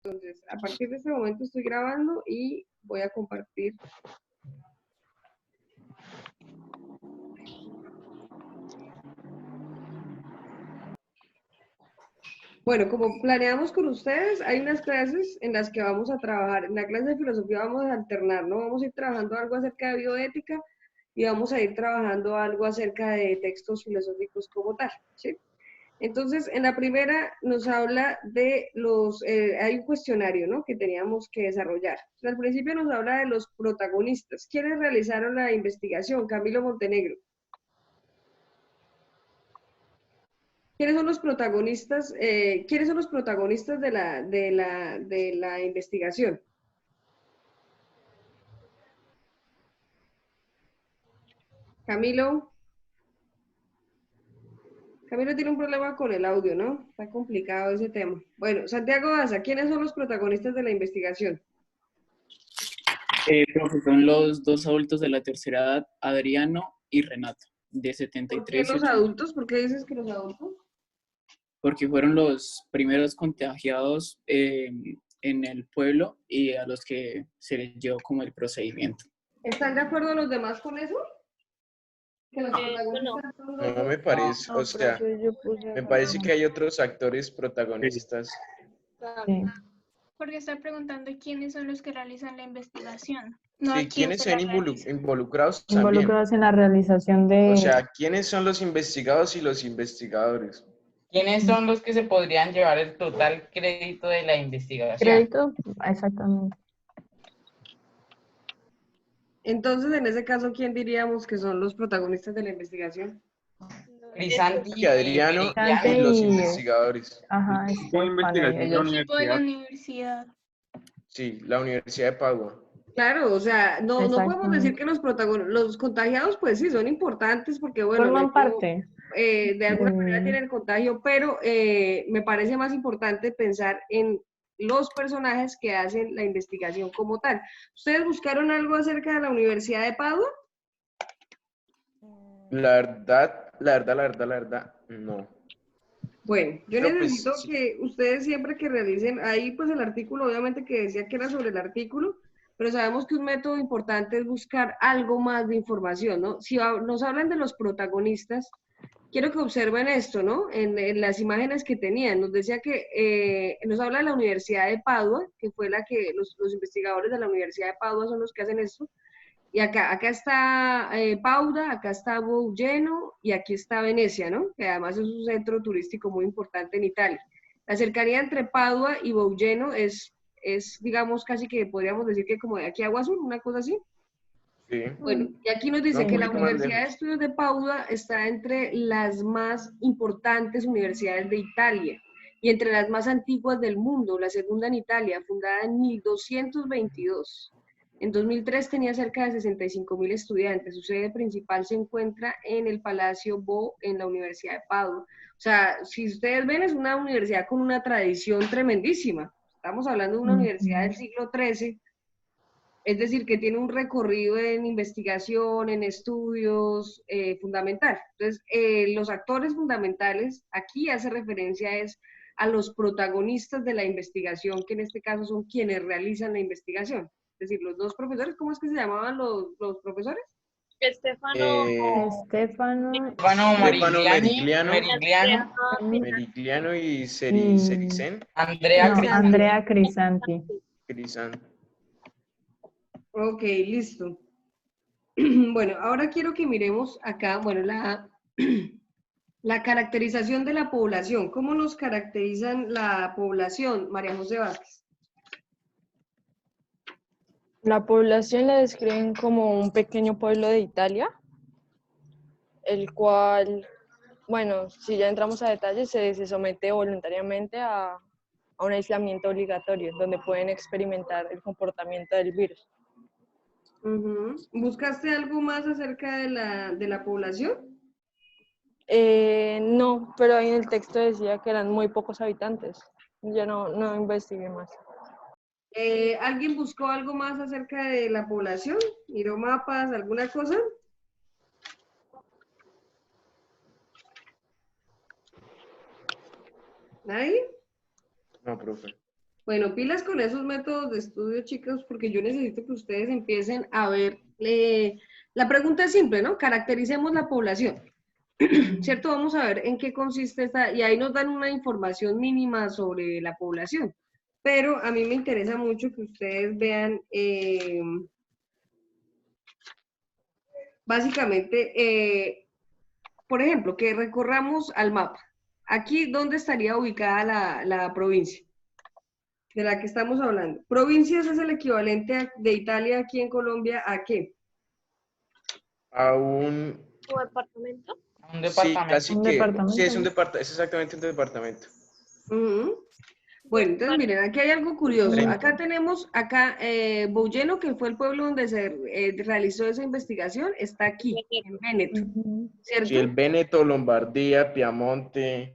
Entonces, a partir de este momento estoy grabando y voy a compartir. Bueno, como planeamos con ustedes, hay unas clases en las que vamos a trabajar. En la clase de filosofía vamos a alternar, ¿no? Vamos a ir trabajando algo acerca de bioética y vamos a ir trabajando algo acerca de textos filosóficos como tal, ¿sí? Entonces, en la primera nos habla de hay un cuestionario, ¿no? Que teníamos que desarrollar. Al principio nos habla de los protagonistas. ¿Quiénes realizaron la investigación? Camilo Montenegro. ¿Quiénes son los protagonistas? ¿Quiénes son los protagonistas de la investigación? Camilo. Camilo tiene un problema con el audio, ¿no? Está complicado ese tema. Bueno, Santiago Daza, ¿quiénes son los protagonistas de la investigación? Profe, son los dos adultos de la tercera edad, Adriano y Renato, de ¿Por qué 73 y los 80, adultos? ¿Por qué dices que los adultos? porque fueron los primeros contagiados en el pueblo y a los que se les llevó como el procedimiento. ¿Están de acuerdo los demás con eso? Que los protagonistas son los No me parece, o sea, me parece que hay otros actores protagonistas. Sí. Porque está preguntando quiénes son los que realizan la investigación. No a Sí, quién ¿quiénes se se la ven realiza. involucrados también? Involucrados en la realización de... O sea, ¿quiénes son los investigados y los investigadores? ¿Quiénes son los que se podrían llevar el total crédito de la investigación? crédito, exactamente. Entonces, en ese caso, ¿quién diríamos que son los protagonistas de la investigación? Crisanti Y Adriano Crisanti y los y- investigadores. Ajá, ¿Con Estefano y investigación de la ellos. Equipo de la universidad? universidad. Sí, la Universidad de Padua. Claro, o sea, no podemos decir Exactamente. que los contagiados, pues sí, son importantes porque, bueno, Forman parte. de alguna manera del- tienen el contagio, pero me parece más importante pensar en los personajes que hacen la investigación como tal. ¿Ustedes buscaron algo acerca de la Universidad de Padua? La verdad, no. Bueno, yo Pero pues necesito sí, que ustedes siempre que realicen, ahí pues el artículo, obviamente que decía que era sobre el artículo, pero sabemos que un método importante es buscar algo más de información, ¿no? Si nos hablan de los protagonistas, quiero que observen esto, ¿no? En las imágenes que tenían, nos decía que nos habla de la Universidad de Padua, que fue la que los investigadores de la Universidad de Padua son los que hacen esto, y acá está Pauda, acá está Bougeno y aquí está Venecia, ¿no? Que además es un centro turístico muy importante en Italia. La cercanía entre Padua y Bougeno digamos, casi que podríamos decir que como de aquí a Agua Azul, una cosa así. sí. Bueno, y aquí nos No, dice un que la poquito más Universidad de lejos. Estudios de Padua está entre las más importantes universidades de Italia y entre las más antiguas del mundo, la segunda en Italia, fundada en 1222. En 2003 tenía cerca de 65.000 estudiantes. Su sede principal se encuentra en el Palacio Bo en la Universidad de Padua. O sea, si ustedes ven, es una universidad con una tradición tremendísima. Estamos hablando de una universidad del siglo XIII, es decir, que tiene un recorrido en investigación, en estudios fundamental. Entonces, los actores fundamentales, aquí hace referencia es a los protagonistas de la investigación, que en este caso son quienes realizan la investigación. Es decir, los dos profesores, ¿cómo es que se llamaban los profesores? Estefano. Estefano Stefano Stefano Merigliani, Merigliano y y... Sericen. Andrea No, Crisanti. Andrea Crisanti. Crisan. Ok, listo. Bueno, ahora quiero que miremos acá, bueno, la caracterización de la población. ¿Cómo nos caracterizan la población, María José Vázquez? La población la describen como un pequeño pueblo de Italia, el cual, bueno, si ya entramos a detalles, se somete voluntariamente a un aislamiento obligatorio, donde pueden experimentar el comportamiento del virus. ¿Buscaste algo más acerca de la población? No, pero ahí en el texto decía que eran muy pocos habitantes. Yo no investigué más. ¿Alguien buscó algo más acerca de la población? ¿Miró mapas, alguna cosa? ¿Nadie? No, profe. Bueno, pilas con esos métodos de estudio, chicos, porque yo necesito que ustedes empiecen a ver. La pregunta es simple, ¿no? Caractericemos la población, ¿cierto? Vamos a ver en qué consiste esta, y ahí nos dan una información mínima sobre la población. Pero a mí me interesa mucho que ustedes vean, básicamente, por ejemplo, que recorramos al mapa. Aquí, ¿dónde estaría ubicada la provincia de la que estamos hablando? Provincias es el equivalente de Italia aquí en Colombia, ¿a qué? A un... ¿Tu departamento? Un Sí, departamento. casi Un que... departamento, Sí, es un ¿no? departamento, es exactamente un departamento. Ujú. Bueno, entonces miren, aquí hay algo curioso. Treinta. Acá tenemos, Boyeno, que fue el pueblo donde se realizó esa investigación, está aquí, en Véneto, Ujú. ¿cierto? Sí, el Véneto, Lombardía, Piamonte...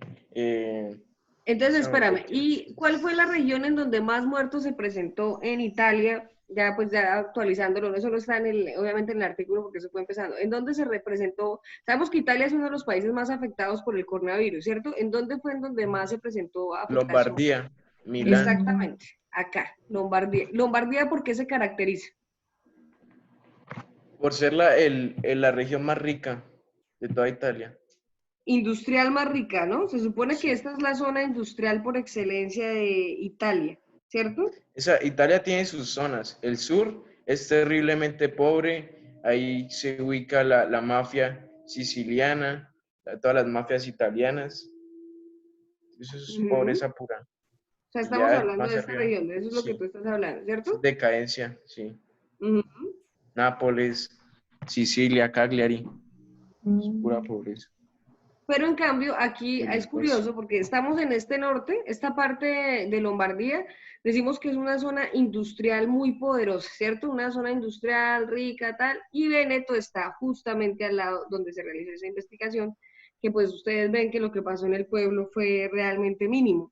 Entonces, esa espérame, región. ¿y cuál fue la región en donde más muertos se presentó en Italia? Ya pues ya actualizándolo, eso no está obviamente en el artículo porque eso fue empezando. ¿En dónde se representó? Sabemos que Italia es uno de los países más afectados por el coronavirus, ¿cierto? ¿En dónde fue en donde más se presentó afectación? Lombardía, Milán. Exactamente, acá, Lombardía. Lombardía, ¿por qué se caracteriza? Por ser la región más rica de toda Italia. Industrial más rica, ¿no? Se supone que Sí. esta es la zona industrial por excelencia de Italia, ¿cierto? Italia tiene sus zonas. El sur es terriblemente pobre. Ahí se ubica la mafia siciliana, todas las mafias italianas. Eso es Ujú. pobreza pura. O sea, Y estamos ya hablando más de esta arriba, región, de eso es lo que sí, tú estás hablando, es ¿cierto? decadencia, sí. Ujú. Nápoles, Sicilia, Cagliari, es pura Mm. pobreza. Pero en cambio, aquí es Delincuencia. curioso porque estamos en este norte, esta parte de Lombardía, decimos que es una zona industrial muy poderosa, ¿cierto? Una zona industrial rica, tal, y Véneto está justamente al lado donde se realizó esa investigación, que pues ustedes ven que lo que pasó en el pueblo fue realmente mínimo.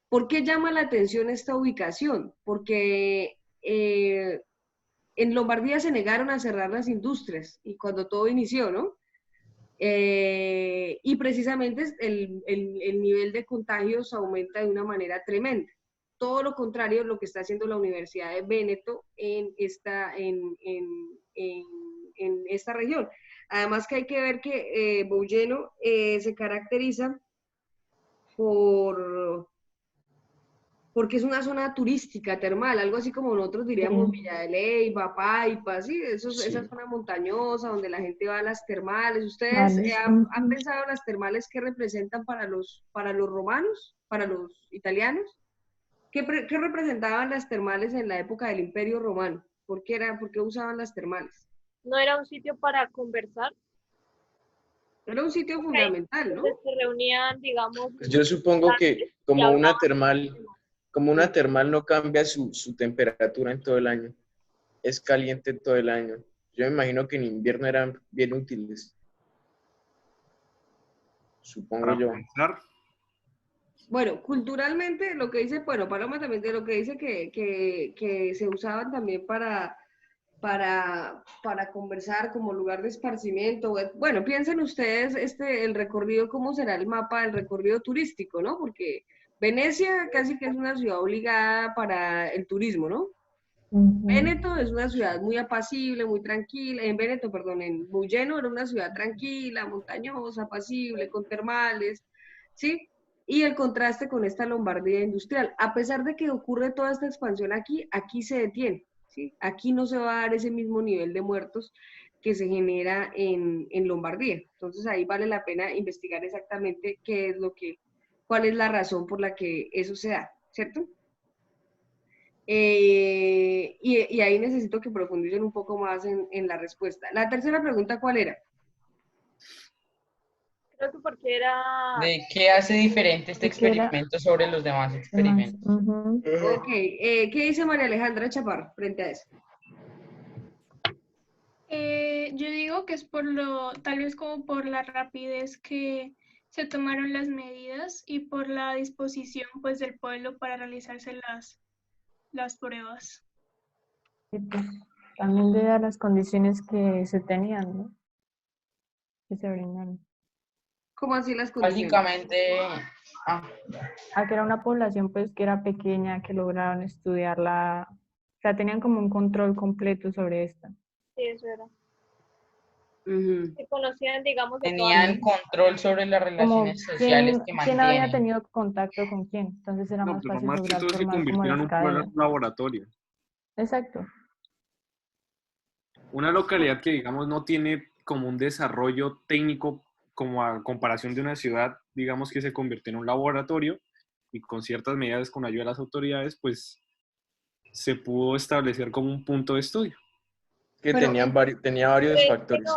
¿Por qué llama la atención esta ubicación? Porque en Lombardía se negaron a cerrar las industrias y cuando todo inició, ¿no? Y precisamente el nivel de contagios aumenta de una manera tremenda. Todo lo contrario lo que está haciendo la Universidad de Véneto en esta región. Además que hay que ver que Boyeno se caracteriza por porque es una zona turística, termal, algo así como nosotros diríamos Sí. Villa de Leyva, Paipa, ¿sí? Esa Sí. zona montañosa donde la gente va a las termales. ¿Ustedes Vale. han Ujú. pensado las termales qué representan para los romanos, para los italianos? ¿Qué representaban las termales en la época del Imperio Romano? ¿Por qué usaban las termales? ¿No era un sitio para conversar? Era un sitio Ok, fundamental, ¿no? donde se reunían, digamos, Pues yo supongo que visitantes y hablaban de temas. como Mm. una termal no cambia su temperatura en todo el año, es caliente todo el año. Yo me imagino que en invierno eran bien útiles, supongo Para yo. pensar, Bueno, culturalmente lo que dice, bueno, Paloma también de lo que dice que se usaban también para conversar como lugar de esparcimiento. Bueno, piensen ustedes el recorrido, cómo será el mapa del recorrido turístico, ¿no? Porque Venecia casi que es una ciudad obligada para el turismo, ¿no? Ujú. Véneto es una ciudad muy apacible, muy tranquila. En Véneto, perdón, en Boyeno era una ciudad tranquila, montañosa, apacible, con termales, ¿sí? Y el contraste con esta Lombardía industrial. A pesar de que ocurre toda esta expansión aquí, aquí se detiene, ¿sí? Aquí no se va a dar ese mismo nivel de muertos que se genera en Lombardía. Entonces ahí vale la pena investigar exactamente cuál es la razón por la que eso se da, ¿cierto? Y ahí necesito que profundicen un poco más en la respuesta. La tercera pregunta, ¿cuál era? Creo que porque era ¿De qué hace diferente este ¿De qué era? experimento sobre los demás Demás. experimentos? Ujú. Ok, ¿qué dice María Alejandra Chaparro frente a eso? Yo digo que es tal vez como por la rapidez que se tomaron las medidas y por la disposición pues del pueblo para realizarse las pruebas. Y pues también de las condiciones que se tenían, ¿no? Que se brindaron. ¿Cómo así las condiciones? Básicamente, a que era una población pues que era pequeña, que lograron estudiarla, o sea, tenían como un control completo sobre esta. Sí, eso era. Ujú. Que conocían, digamos, de todas Tenían control sobre las Como relaciones sociales que quién había mantienen. tenido contacto con quién, entonces era No, más pero fácil más que lograr todo se formar como convirtió en las un pueblo cadenas. laboratorio. Exacto. Una localidad que, digamos, no tiene como un desarrollo técnico como a comparación de una ciudad, digamos que se convirtió en un laboratorio y con ciertas medidas con ayuda de las autoridades, pues se pudo establecer como un punto de estudio. Que Pero tenía varios factores.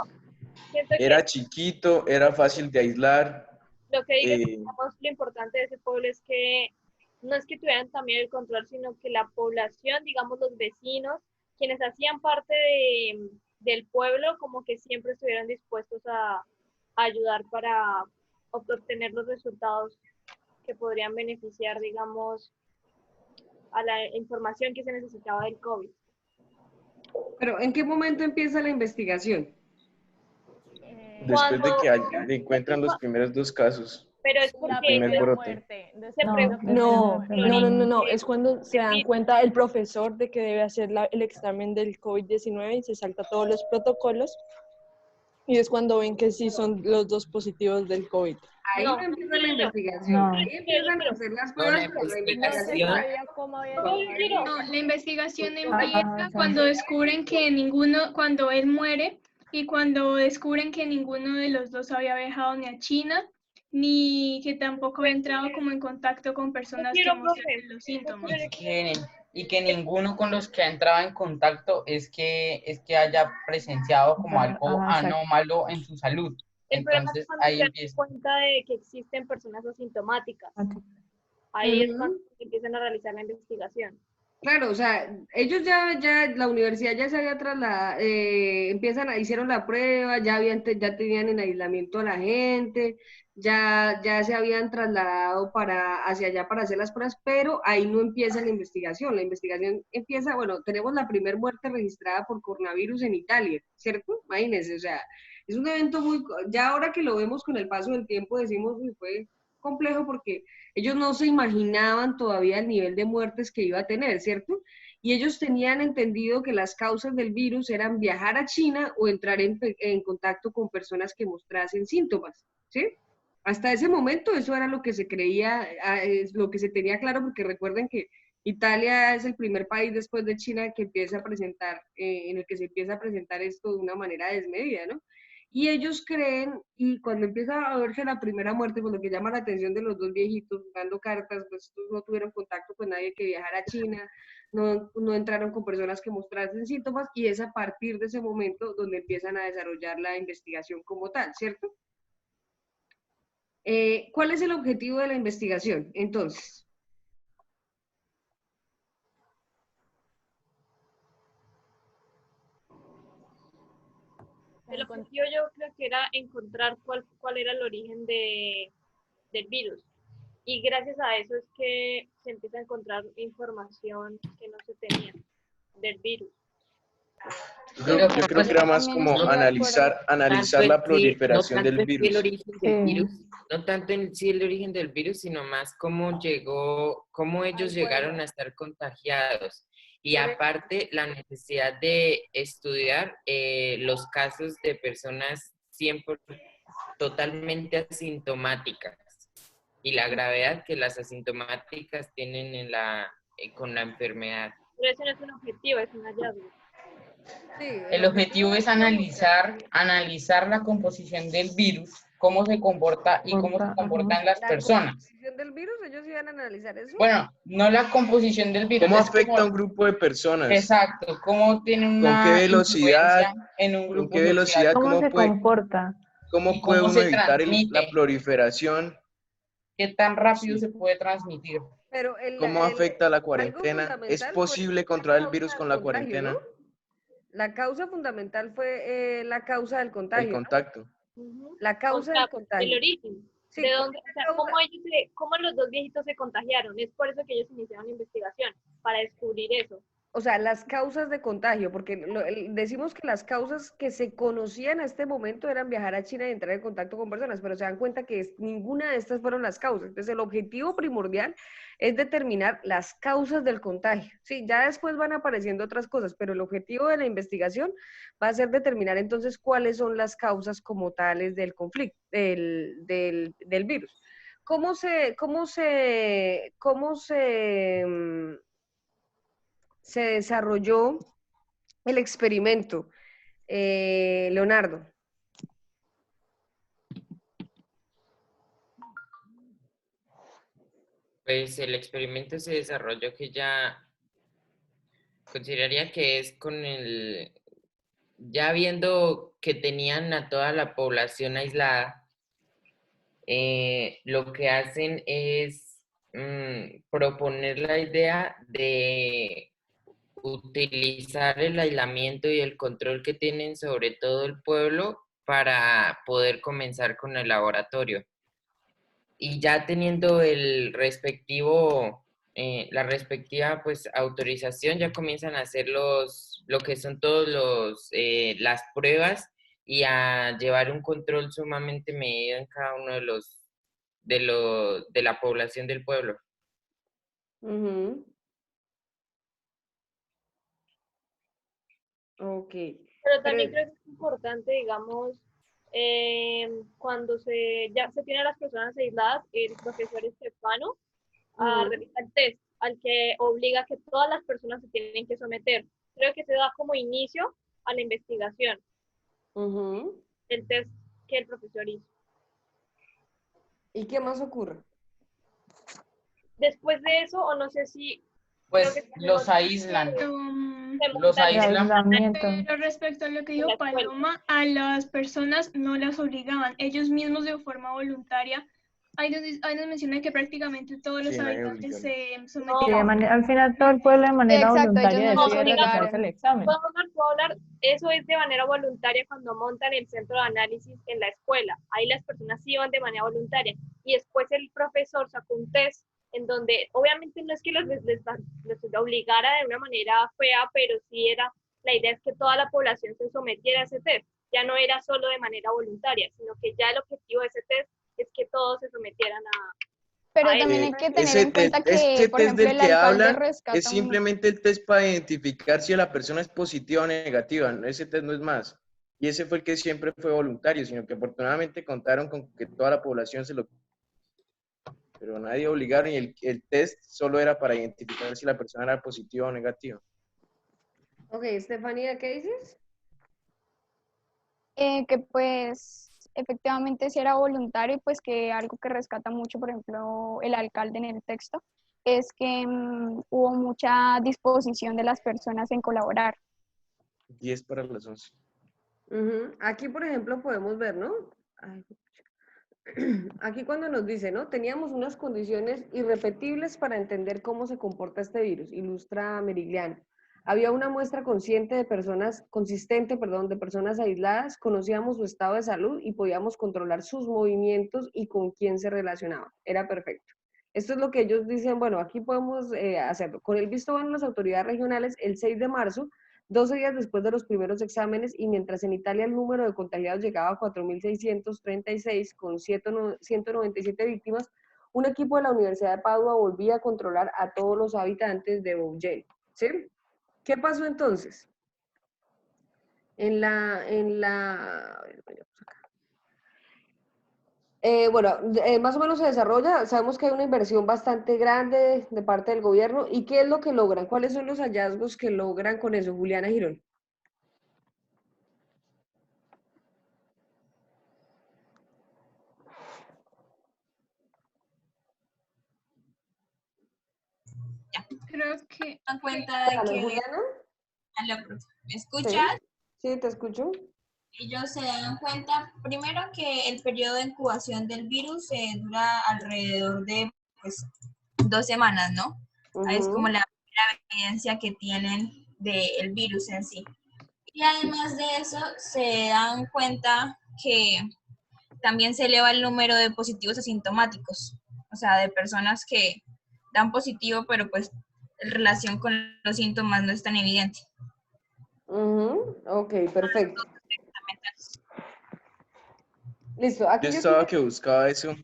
siento que Era chiquito, era fácil de aislar. lo que digo, eh, digamos, lo importante de ese pueblo es que no es que tuvieran también el control, sino que la población, digamos, los vecinos, quienes hacían parte del pueblo, como que siempre estuvieran dispuestos a ayudar para obtener los resultados que podrían beneficiar, digamos, a la información que se necesitaba del COVID. Pero ¿en qué momento empieza la investigación? después de que Cuando- encuentran los primeros 2 casos, Pero es el porque primer ellos brote. se No, preguntan No, es cuando se dan cuenta el profesor de que debe hacer el examen del COVID-19 y se salta todos los protocolos y es cuando ven que sí son los dos positivos del COVID. Ahí No, no empieza la investigación. No. Ahí empiezan a hacer las pruebas, la pero la investigación- investigación. cómo había No, la investigación Ah, empieza sí. cuando descubren que cuando él muere y cuando descubren que ninguno de los dos había viajado ni a China, ni que tampoco había entrado como en contacto con personas que quiero, mostraran profe, los síntomas. Y que ninguno con los que ha entrado en contacto es que haya presenciado como algo Exacto. anómalo en su salud. el problema es Entonces cuando ahí se dan empieza. cuenta de que existen personas asintomáticas. Ahí es cuando empiezan a realizar la investigación. Claro, o sea, ellos ya, la universidad ya se había trasladado, hicieron la prueba, ya tenían en aislamiento a la gente, ya se habían trasladado hacia allá para hacer las pruebas, pero ahí no empieza la investigación empieza, bueno, tenemos la primera muerte registrada por coronavirus en Italia, ¿cierto? Imagínense, o sea, es un evento ya ahora que lo vemos con el paso del tiempo decimos, uy, fue complejo porque ellos no se imaginaban todavía el nivel de muertes que iba a tener, ¿cierto? Y ellos tenían entendido que las causas del virus eran viajar a China o entrar en contacto con personas que mostrasen síntomas, ¿sí? Hasta ese momento eso era lo que se creía, es lo que se tenía claro, porque recuerden que Italia es el primer país después de China que empieza a presentar, en el que se empieza a presentar esto de una manera desmedida, ¿no? Y ellos creen, y cuando empieza a verse la primera muerte, pues lo que llama la atención de los dos viejitos jugando cartas, pues estos no tuvieron contacto con nadie que viajara a China, no entraron con personas que mostrasen síntomas, y es a partir de ese momento donde empiezan a desarrollar la investigación como tal, ¿cierto? ¿Cuál es el objetivo de la investigación, entonces? El objetivo yo creo que era encontrar cuál era el origen del virus. Y gracias a eso es que se empieza a encontrar información que no se tenía del virus. Yo creo que era más como analizar la proliferación del virus. No tanto en sí el origen del virus, sino más cómo ellos llegaron a estar contagiados. Y aparte, la necesidad de estudiar los casos de personas siempre totalmente asintomáticas y la gravedad que las asintomáticas tienen con la enfermedad. Pero eso no es un objetivo, es un hallazgo. Sí, El objetivo es analizar la composición del virus, cómo se comporta y cómo se comportan las personas. ¿La composición del virus? ¿Ellos iban a analizar eso? Bueno, no la composición del virus. ¿Cómo afecta a un grupo de personas? Exacto, cómo tiene ¿Con una qué velocidad? influencia en un grupo ¿Con qué velocidad? social. ¿Cómo se comporta? ¿Cómo ¿Y puede cómo uno se evitar transmite? la proliferación? ¿Qué tan rápido se puede transmitir? Pero ¿Cómo afecta la algo cuarentena? ¿Es fundamental posible fue controlar el causa virus del con la contagio, cuarentena? ¿no? La causa fundamental fue la causa del El contagio, ¿no? contacto. La causa del contagio. El origen. Sí, ¿De ¿cuál dónde? es O la sea, causa? cómo los dos viejitos se contagiaron. Es por eso que ellos iniciaron la investigación, para descubrir eso. o sea, las causas de contagio, porque decimos que las causas que se conocían a este momento eran viajar a China y entrar en contacto con personas, pero se dan cuenta que ninguna de estas fueron las causas. Entonces, el objetivo primordial es determinar las causas del contagio. Sí, ya después van apareciendo otras cosas, pero el objetivo de la investigación va a ser determinar entonces cuáles son las causas como tales del conflicto, del virus. Se desarrolló el experimento, Leonardo? Pues el experimento se desarrolló que ya consideraría que es con ya viendo que tenían a toda la población aislada, lo que hacen es proponer la idea de utilizar el aislamiento y el control que tienen sobre todo el pueblo para poder comenzar con el laboratorio. Y ya teniendo el respectivo, la respectiva pues autorización, ya comienzan a hacer lo que son todos las pruebas y a llevar un control sumamente medido en cada uno de la población del pueblo. Ok. Pero también creo que es importante, digamos, cuando ya se tienen las personas aisladas, el profesor Estefano realiza el test al que obliga que todas las personas se tienen que someter. Creo que se da como inicio a la investigación. El test que el profesor hizo. ¿Y qué más ocurre? Después de eso, o no sé si... Pues los aíslan. Los aíslan. Pero respecto a lo que dijo Paloma, a las personas no las obligaban. Ellos mismos de forma voluntaria. Ahí nos menciona que prácticamente todos los habitantes se sometieron. Al final todo el pueblo de manera voluntaria no decide realizarse el examen. Puedo hablar, eso es de manera voluntaria cuando montan el centro de análisis en la escuela. Ahí las personas sí van de manera voluntaria. Y después el profesor sacó un test en donde obviamente no es que les obligara de una manera fea, pero sí la idea es que toda la población se sometiera a ese test. Ya no era solo de manera voluntaria, sino que ya el objetivo de ese test es que todos se sometieran pero también hay que tener en cuenta que, por ejemplo, el alcalde rescata es simplemente el test para identificar si la persona es positiva o negativa. Ese test no es más. Y ese fue el que siempre fue voluntario, sino que afortunadamente contaron con que toda la población se lo... Pero nadie obligaron y el test solo era para identificar si la persona era positiva o negativa. Ok, Estefanía, ¿qué dices? Que pues efectivamente si era voluntario, pues que algo que rescata mucho, por ejemplo, el alcalde en el texto, es que hubo mucha disposición de las personas en colaborar. 10 para las 11. Aquí, por ejemplo, podemos ver, ¿no? Aquí cuando nos dice, ¿no? Teníamos unas condiciones irrepetibles para entender cómo se comporta este virus, ilustra Merigliano. Había una muestra consistente de personas aisladas, conocíamos su estado de salud y podíamos controlar sus movimientos y con quién se relacionaban. Era perfecto. Esto es lo que ellos dicen, bueno, aquí podemos hacerlo. Con el visto bueno de las autoridades regionales, el 6 de marzo, 12 días después de los primeros exámenes, y mientras en Italia el número de contagiados llegaba a 4.636 con 197 víctimas, un equipo de la Universidad de Padua volvía a controlar a todos los habitantes de Bougel. ¿Sí? ¿Qué pasó entonces? Más o menos se desarrolla, sabemos que hay una inversión bastante grande de parte del gobierno. ¿Y qué es lo que logran? ¿Cuáles son los hallazgos que logran con eso, Juliana Girón? Creo que... Dan cuenta de que... Juliana. ¿Me escuchas? Sí, te escucho. Ellos se dan cuenta, primero, que el periodo de incubación del virus dura alrededor de 2 semanas, ¿no? Es como la primera evidencia que tienen del virus en sí. Y además de eso, se dan cuenta que también se eleva el número de positivos asintomáticos, o sea, de personas que dan positivo, pero pues relación con los síntomas no es tan evidente. Ok, perfecto. Listo, Yo aquí yo estaba quisiera... que buscaba eso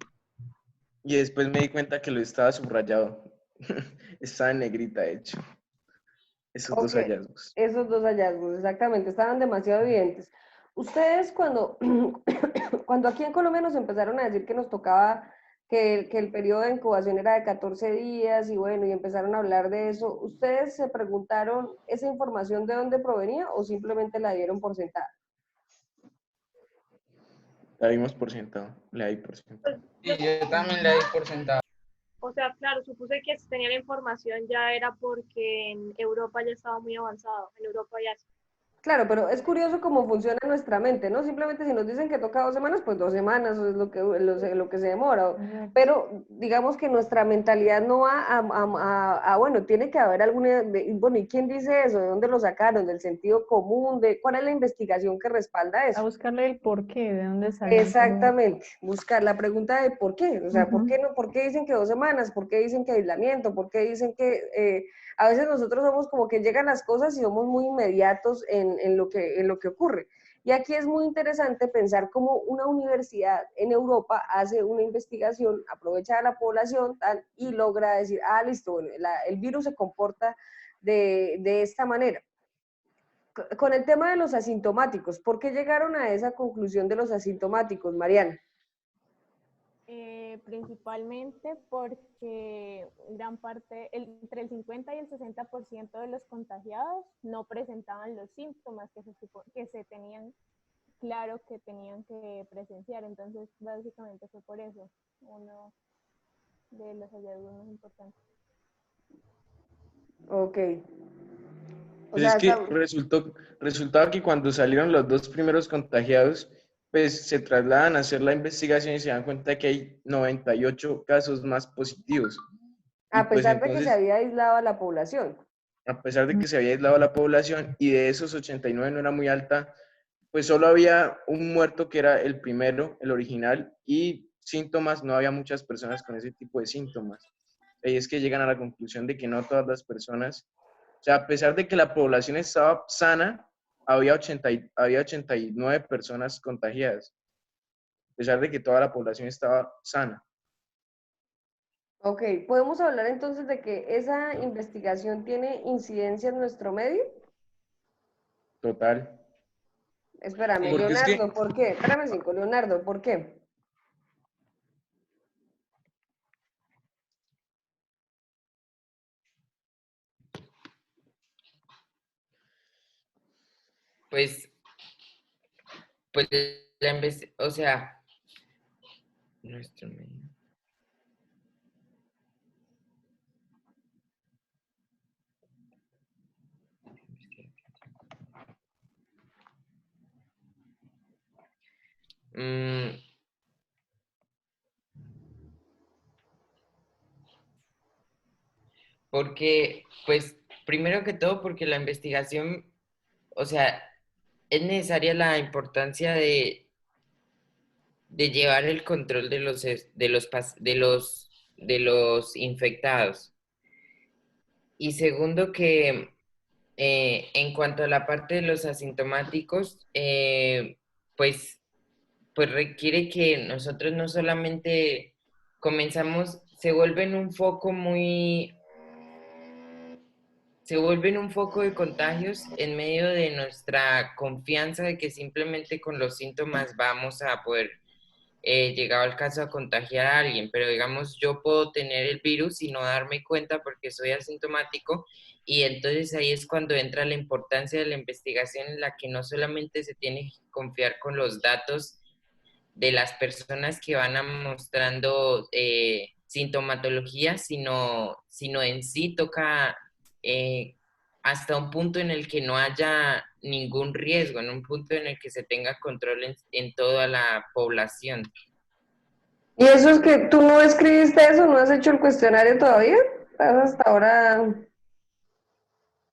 y después me di cuenta que lo estaba subrayado. Estaba en negrita, de hecho. Esos dos Ok, hallazgos. esos dos hallazgos, exactamente, estaban demasiado evidentes. Ustedes cuando, cuando aquí en Colombia nos empezaron a decir que nos tocaba, que el periodo de incubación era de 14 días y bueno, y empezaron a hablar de eso, ¿ustedes se preguntaron esa información de dónde provenía o simplemente la dieron por sentada? La dimos por sentado. La di por sentado. Y yo también la di por sentado. O sea, claro, supuse que si tenía la información ya era porque en Europa ya estaba muy avanzado, en Europa ya. Claro, pero es curioso cómo funciona nuestra mente, ¿no? Simplemente si nos dicen que toca 2 semanas, pues 2 semanas es lo que se demora. Pero digamos que nuestra mentalidad no va bueno, tiene que haber alguna, bueno, ¿y quién dice eso? ¿De dónde lo sacaron? ¿Del sentido común? ¿Cuál es la investigación que respalda A eso? buscarle el porqué, de dónde salió. Exactamente, buscar la pregunta de por qué, o sea, ¿por Ujú. qué no? ¿Por qué dicen que 2 semanas? ¿Por qué dicen que aislamiento? ¿Por qué dicen que a veces nosotros somos como que llegan las cosas y somos muy inmediatos en lo que ocurre? Y aquí es muy interesante pensar cómo una universidad en Europa hace una investigación, aprovecha a la población y logra decir, ah, listo, bueno, el virus se comporta de esta manera. Con el tema de los asintomáticos, ¿por qué llegaron a esa conclusión de los asintomáticos, Mariana? Principalmente porque gran parte, entre el 50 y el 60% de los contagiados no presentaban los síntomas que se tenían claro que tenían que presenciar. Entonces, básicamente fue por eso uno de los hallazgos más importantes. Ok. O Pues sea, es que resultaba que cuando salieron los dos primeros contagiados, pues se trasladan a hacer la investigación y se dan cuenta que hay 98 casos más positivos. Y a pues pesar de que se entonces, había aislado a la población. a pesar de que se había aislado la población y de esos 89 no era muy alta, pues solo había un muerto que era el primero, el original, y síntomas, no había muchas personas con ese tipo de síntomas. Y es que llegan a la conclusión de que no todas las personas, o sea, a pesar de que la población estaba sana, había 89 personas contagiadas, a pesar de que toda la población estaba sana. Ok, ¿podemos hablar entonces de que esa investigación tiene incidencia en nuestro medio? Total. Espérame, Porque es que, Leonardo, ¿por qué? Espérame 5, Leonardo, ¿por qué? Pues o sea, nuestro medio. Porque, pues, primero que todo, porque la investigación, o sea, es necesaria la importancia de llevar el control de los infectados. Y segundo que en cuanto a la parte de los asintomáticos, pues, pues requiere que nosotros no solamente se vuelven un foco se vuelven un foco de contagios en medio de nuestra confianza de que simplemente con los síntomas vamos a poder, llegado al caso, a contagiar a alguien. Pero digamos, yo puedo tener el virus y no darme cuenta porque soy asintomático, y entonces ahí es cuando entra la importancia de la investigación, en la que no solamente se tiene que confiar con los datos de las personas que van mostrando sintomatología, sino en sí toca hasta un punto en el que no haya ningún riesgo, en un punto en el que se tenga control en toda la población. ¿Y eso es que tú no escribiste eso? ¿No has hecho el cuestionario todavía? ¿Estás hasta ahora?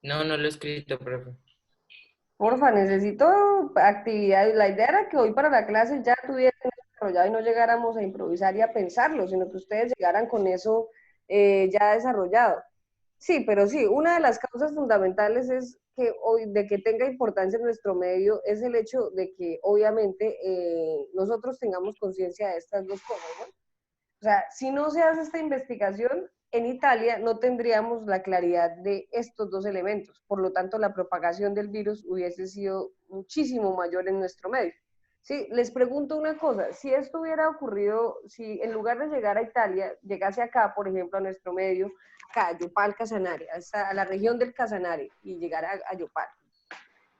No, no lo he escrito, profe. Porfa, necesito actividad. La idea era que hoy para la clase ya tuviesen desarrollado y no llegáramos a improvisar y a pensarlo, sino que ustedes llegaran con eso ya desarrollado. Sí, pero sí, una de las causas fundamentales es que hoy, de que tenga importancia en nuestro medio es el hecho de que obviamente nosotros tengamos conciencia de estas dos cosas, ¿no? O sea, si no se hace esta investigación, en Italia no tendríamos la claridad de estos dos elementos. Por lo tanto, la propagación del virus hubiese sido muchísimo mayor en nuestro medio. Sí, les pregunto una cosa, si esto hubiera ocurrido, si en lugar de llegar a Italia, llegase acá, por ejemplo, a nuestro medio, acá, a Yopal, Casanare, a la región del Casanare, y llegara a Yopal,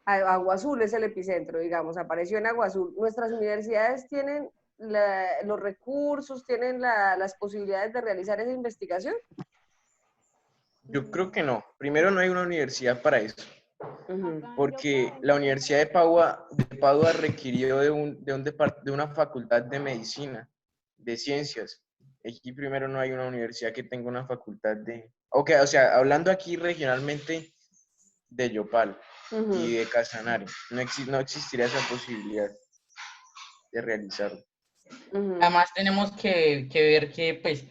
Agua Azul es el epicentro, digamos, apareció en Agua Azul. Nuestras universidades tienen los recursos, tienen las posibilidades de realizar esa investigación. Yo creo que no. Primero, no hay una universidad para eso. Porque la Universidad de Padua requirió de una facultad de medicina, de ciencias. Aquí primero no hay una universidad que tenga una facultad de... Ok, o sea, hablando aquí regionalmente de Yopal y de Casanare, no existiría esa posibilidad de realizarlo. Además tenemos que ver que, pues,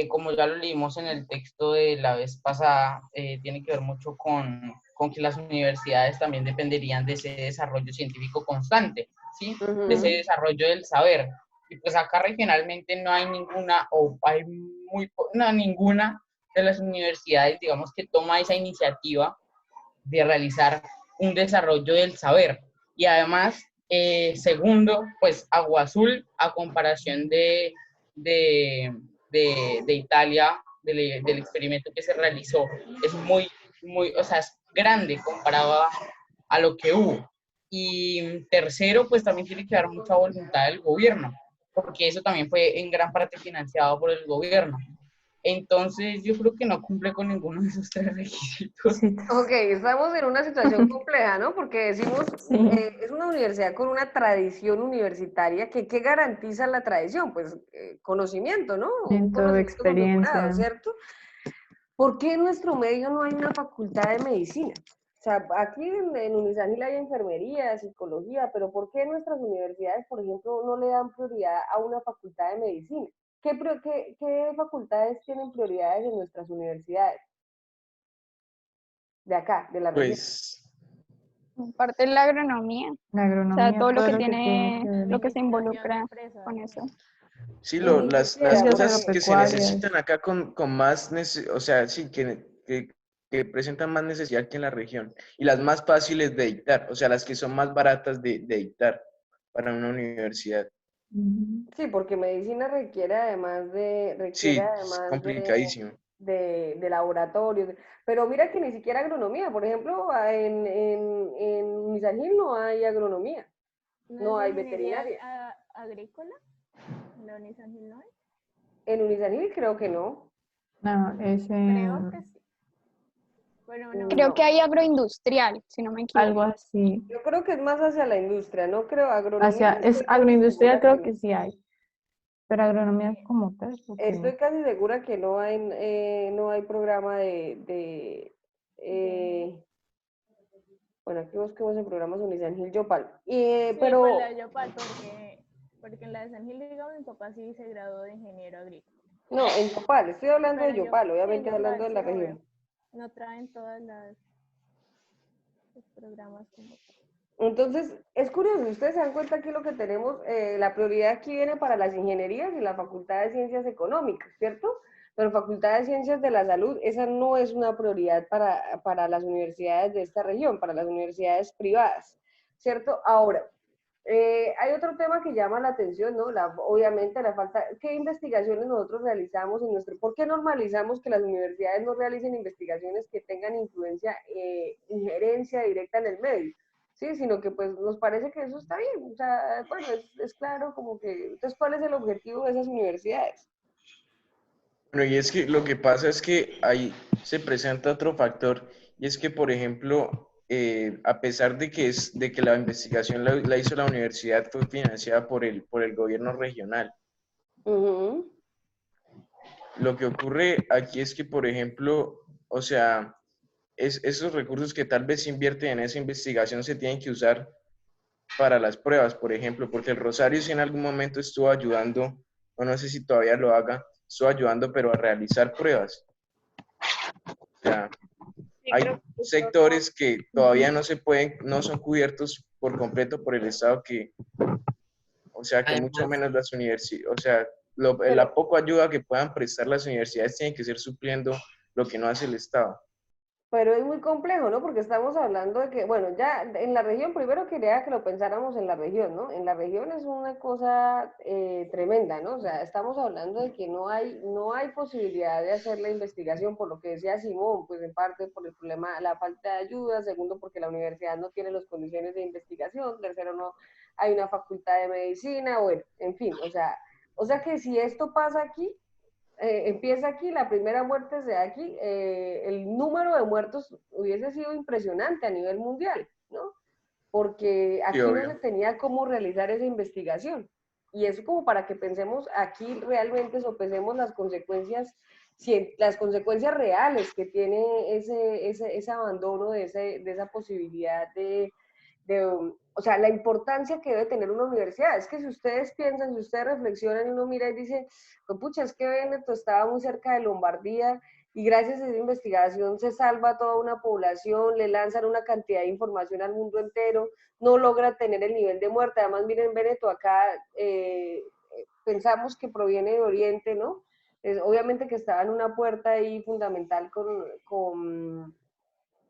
como ya lo leímos en el texto de la vez pasada, tiene que ver mucho con que las universidades también dependerían de ese desarrollo científico constante, ¿sí? De ese desarrollo del saber. Y pues acá regionalmente no hay ninguna, o hay ninguna de las universidades, digamos, que toma esa iniciativa de realizar un desarrollo del saber. Y además, segundo, pues Agua Azul, a comparación de Italia, del experimento que se realizó, es muy, o sea, es grande comparado a lo que hubo. Y tercero, pues también tiene que haber mucha voluntad del gobierno, porque eso también fue en gran parte financiado por el gobierno. Entonces, yo creo que no cumple con ninguno de esos tres requisitos. Ok, estamos en una situación compleja, ¿no? Porque decimos, es una universidad con una tradición universitaria que ¿qué garantiza la tradición? Pues conocimiento, ¿no? Un conocimiento experiencia. contemporáneo, ¿cierto? ¿Por qué en nuestro medio no hay una facultad de medicina? O sea, aquí en Unisanil hay enfermería, psicología, pero ¿por qué nuestras universidades, por ejemplo, no le dan prioridad a una facultad de medicina? ¿Qué facultades tienen prioridades en nuestras universidades? De acá, de la región. Pues... Parte de la agronomía. La agronomía, o sea, todo lo que tiene que ver. lo que se involucra con eso. Sí, las cosas que se necesitan acá con más, o sea, sí, que presentan más necesidad que en la región. Y las más fáciles de dictar, o sea, las que son más baratas de dictar para una universidad. Sí, porque medicina requiere además complicadísimo. De laboratorios. Pero mira que ni siquiera agronomía, por ejemplo, en Unisanil no hay agronomía, no hay veterinaria. ¿Agrícola? ¿En la Unisanil no hay? En Unisanil creo que no. No, es Creo que sí. Bueno, no. Creo que hay agroindustrial, si no me equivoco. Algo así. Yo creo que es más hacia la industria, no creo agronomía. Es agroindustrial, creo que sí hay. Pero agronomía como tal. Estoy casi segura que no hay programa bueno, aquí busquemos en programas Unisanil Yopal. Pero... Sí, la de Yopal, porque en la de San Gil, digamos, mi papá sí se graduó de ingeniero agrícola. No, en Yopal, estoy hablando Pero de Yopal, obviamente Yopal, hablando de la sí, región. obvio. No traen todos los programas como tal. Entonces, es curioso, ustedes se dan cuenta aquí lo que tenemos, la prioridad aquí viene para las ingenierías y la Facultad de Ciencias Económicas, ¿cierto? Pero Facultad de Ciencias de la Salud, esa no es una prioridad para las universidades de esta región, para las universidades privadas, ¿cierto? Ahora, hay otro tema que llama la atención, ¿no? Obviamente la falta, ¿qué investigaciones nosotros realizamos por qué normalizamos que las universidades no realicen investigaciones que tengan influencia, injerencia directa en el medio? Sí, sino que pues nos parece que eso está bien, o sea, bueno, es claro como que, entonces, ¿cuál es el objetivo de esas universidades? Bueno, y es que lo que pasa es que ahí se presenta otro factor, y es que, por ejemplo, a pesar de que la investigación la hizo la universidad, fue financiada por el gobierno regional. Lo que ocurre aquí es que, por ejemplo, o sea, esos recursos que tal vez se invierten en esa investigación se tienen que usar para las pruebas, por ejemplo, porque el Rosario sí en algún momento estuvo ayudando, o no sé si todavía lo haga, estuvo ayudando, pero a realizar pruebas. sea, Sí, hay creo que sectores que todavía no se pueden, no son cubiertos por completo por el Estado, que, o sea, que mucho Además, menos las universidades, o sea, la Pero, poca ayuda que puedan prestar las universidades tiene que ser supliendo lo que no hace el Estado. pero es muy complejo, ¿no? Porque estamos hablando de que, bueno, ya en la región, primero quería que lo pensáramos en la región, ¿no? En la región es una cosa tremenda, ¿no? O sea, estamos hablando de que no hay posibilidad de hacer la investigación, por lo que decía Simón, pues en parte por el problema, la falta de ayuda, segundo porque la universidad no tiene las condiciones de investigación, tercero no hay una facultad de medicina, bueno, en fin, o sea que si esto pasa aquí, empieza aquí, la primera muerte se da aquí, el número de muertos hubiese sido impresionante a nivel mundial, ¿no? Porque Sí, aquí no se obvio. tenía cómo realizar esa investigación. Y eso como para que pensemos aquí realmente, sopesemos las consecuencias reales que tiene ese abandono de esa posibilidad o sea, la importancia que debe tener una universidad. Es que si ustedes piensan, si ustedes reflexionan y uno mira y dice, pues pucha, es que Véneto estaba muy cerca de Lombardía y gracias a esa investigación se salva toda una población, le lanzan una cantidad de información al mundo entero, no logra tener el nivel de muerte. Además, miren, Véneto acá pensamos que proviene de Oriente, ¿no? Obviamente que estaba en una puerta ahí fundamental con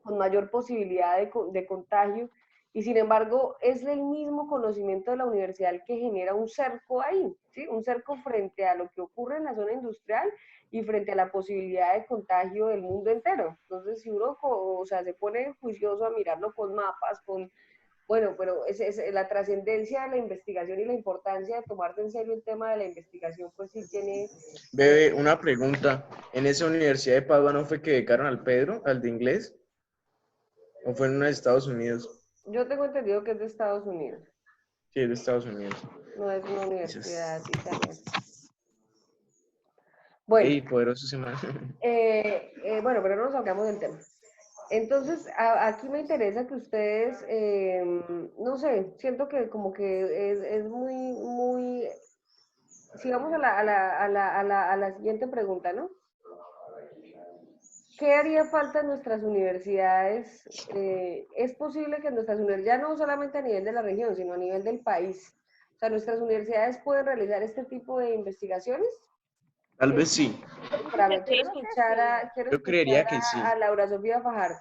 mayor posibilidad de contagio, y sin embargo es el mismo conocimiento de la universidad el que genera un cerco ahí, ¿sí? Un cerco frente a lo que ocurre en la zona industrial y frente a la posibilidad de contagio del mundo entero. Entonces, si uno, o sea, se pone juicioso a mirarlo con mapas, bueno, pero la trascendencia de la investigación y la importancia de tomarse en serio el tema de la investigación, pues sí tiene... Bebe, una pregunta. ¿En esa universidad de Padua no fue que becaron al Pedro, al de inglés? ¿O fue en una de Estados Unidos? Yo tengo entendido que es de Estados Unidos, Sí, es de Estados Unidos. no es una universidad Dices, italiana. Bueno, ey, poderoso ese man. bueno, pero no nos salgamos del tema. Entonces, aquí me interesa que ustedes, no sé, siento que como que es muy, sigamos a la siguiente pregunta, ¿no? ¿Qué haría falta en nuestras universidades? Es posible que nuestras universidades, ya no solamente a nivel de la región, sino a nivel del país, o sea, nuestras universidades pueden realizar este tipo de investigaciones. Tal vez sí. Espérame, Yo creo que sí. Yo creería que sí. a Laura Sofía Fajardo.